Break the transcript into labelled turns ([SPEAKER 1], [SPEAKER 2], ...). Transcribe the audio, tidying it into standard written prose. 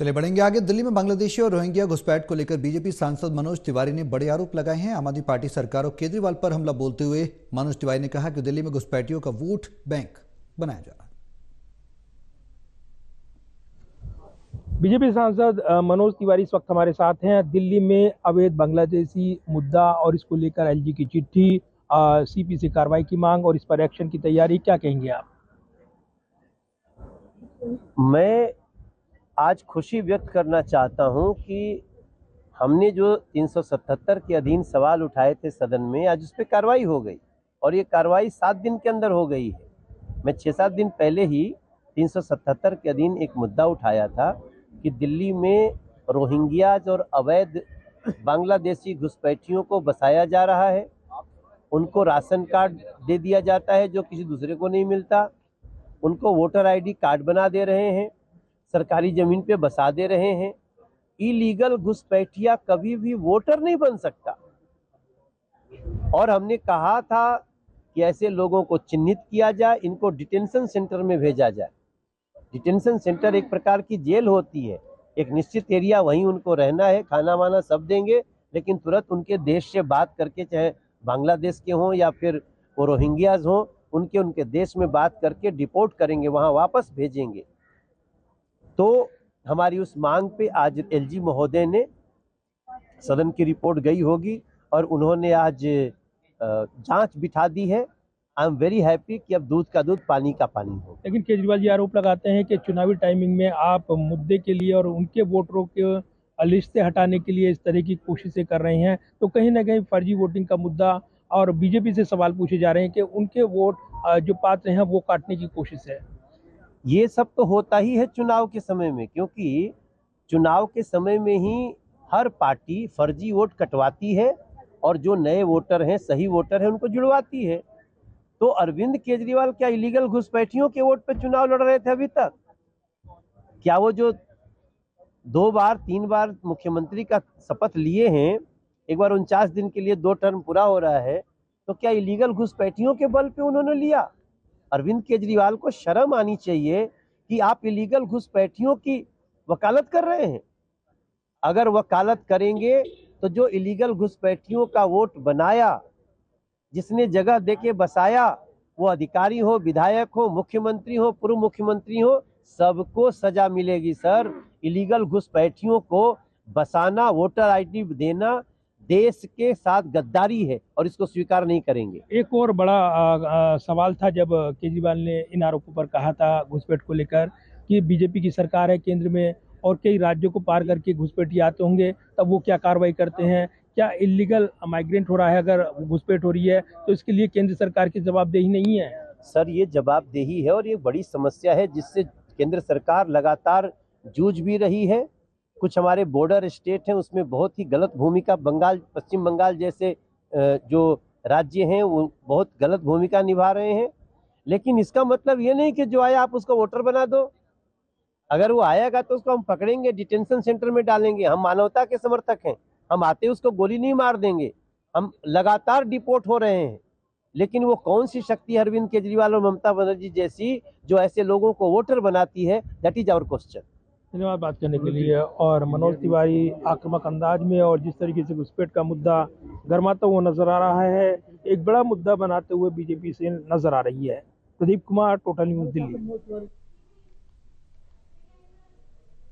[SPEAKER 1] चले बढ़ेंगे आगे। दिल्ली में बांग्लादेशी और रोहिंग्या घुसपैठ को लेकर बीजेपी सांसद मनोज तिवारी ने बड़े आरोप लगाए हैं। आम आदमी पार्टी सरकार और केजरीवाल पर हमला बोलते हुए मनोज तिवारी ने कहा कि दिल्ली में घुसपैठियों का वोट बैंक बनाया जा रहा है।
[SPEAKER 2] बीजेपी सांसद मनोज तिवारी इस वक्त हमारे साथ हैं। दिल्ली में अवैध बांग्लादेशी मुद्दा और इसको लेकर एलजी की चिट्ठी, सीपी से कार्रवाई की मांग और इस पर एक्शन की तैयारी, क्या कहेंगे आप?
[SPEAKER 3] मैं आज खुशी व्यक्त करना चाहता हूं कि हमने जो 377 के अधीन सवाल उठाए थे सदन में, आज उस पर कार्रवाई हो गई और ये कार्रवाई 7 दिन के अंदर हो गई है। मैं 6-7 दिन पहले ही 377 के अधीन एक मुद्दा उठाया था कि दिल्ली में रोहिंग्याज और अवैध बांग्लादेशी घुसपैठियों को बसाया जा रहा है। उनको राशन कार्ड दे दिया जाता है जो किसी दूसरे को नहीं मिलता, उनको वोटर आईडी कार्ड बना दे रहे हैं, सरकारी जमीन पे बसा दे रहे हैं। इलीगल घुसपैठिया कभी भी वोटर नहीं बन सकता और हमने कहा था कि ऐसे लोगों को चिन्हित किया जाए, इनको डिटेंशन सेंटर में भेजा जाए। डिटेंशन सेंटर एक प्रकार की जेल होती है, एक निश्चित एरिया, वहीं उनको रहना है, खाना वाना सब देंगे, लेकिन तुरंत उनके देश से बात करके, चाहे बांग्लादेश के हों या फिर वो रोहिंग्याज हों, उनके देश में बात करके डिपोर्ट करेंगे, वहां वापस भेजेंगे। तो हमारी उस मांग पे आज एलजी महोदय ने, सदन की रिपोर्ट गई होगी और उन्होंने आज जांच बिठा दी है। आई एम वेरी हैप्पी कि अब दूध का दूध पानी का पानी हो।
[SPEAKER 2] लेकिन केजरीवाल जी आरोप लगाते हैं कि चुनावी टाइमिंग में आप मुद्दे के लिए और उनके वोटरों के लिस्ट से हटाने के लिए इस तरह की कोशिशें कर रहे हैं, तो कहीं ना कहीं फर्जी वोटिंग का मुद्दा और बीजेपी से सवाल पूछे जा रहे हैं कि उनके वोट जो पात्र हैं वो काटने की कोशिश है।
[SPEAKER 3] ये सब तो होता ही है चुनाव के समय में, क्योंकि चुनाव के समय में ही हर पार्टी फर्जी वोट कटवाती है और जो नए वोटर हैं, सही वोटर हैं, उनको जुड़वाती है। तो अरविंद केजरीवाल क्या इलीगल घुसपैठियों के वोट पे चुनाव लड़ रहे थे अभी तक? क्या वो जो 2 बार 3 बार मुख्यमंत्री का शपथ लिए हैं, एक बार 49 दिन के लिए 2 टर्म पूरा हो रहा है, तो क्या इलीगल घुसपैठियों के बल पे उन्होंने लिया? अरविंद केजरीवाल को शर्म आनी चाहिए कि आप इलीगल घुसपैठियों की वकालत कर रहे हैं। अगर वकालत करेंगे तो जो इलीगल घुसपैठियों का वोट बनाया, जिसने जगह देके बसाया, वो अधिकारी हो, विधायक हो, मुख्यमंत्री हो, पूर्व मुख्यमंत्री हो, सबको सजा मिलेगी सर। इलीगल घुसपैठियों को बसाना, वोटर आईडी देना देश के साथ गद्दारी है और इसको स्वीकार नहीं करेंगे।
[SPEAKER 2] एक और बड़ा सवाल था जब केजरीवाल ने इन आरोपों पर कहा था घुसपैठ को लेकर कि बीजेपी की सरकार है केंद्र में और कई राज्यों को पार करके घुसपैठी आते होंगे, तब वो क्या कार्रवाई करते हैं? क्या इलीगल माइग्रेंट हो रहा है, अगर घुसपैठ हो रही है तो इसके लिए केंद्र सरकार की जवाबदेही नहीं है?
[SPEAKER 3] सर, ये जवाबदेही है और ये बड़ी समस्या है जिससे केंद्र सरकार लगातार जूझ भी रही है। कुछ हमारे बॉर्डर स्टेट हैं, उसमें बहुत ही गलत भूमिका, बंगाल, पश्चिम बंगाल जैसे जो राज्य हैं वो बहुत गलत भूमिका निभा रहे हैं। लेकिन इसका मतलब ये नहीं कि जो आया आप उसको वोटर बना दो। अगर वो आएगा तो उसको हम पकड़ेंगे, डिटेंशन सेंटर में डालेंगे। हम मानवता के समर्थक हैं, हम आते उसको गोली नहीं मार देंगे। हम लगातार डिपोर्ट हो रहे हैं, लेकिन वो कौन सी शक्ति अरविंद केजरीवाल और ममता बनर्जी जैसी जो ऐसे लोगों को वोटर बनाती है? That is our question.
[SPEAKER 2] धन्यवाद बात करने के लिए। और मनोज तिवारी आक्रामक अंदाज में और जिस तरीके से घुसपैठ का मुद्दा गरमाता हुआ नजर आ रहा है, एक बड़ा मुद्दा बनाते हुए बीजेपी से नजर आ रही है। Pradeep Kumar, total news, Delhi.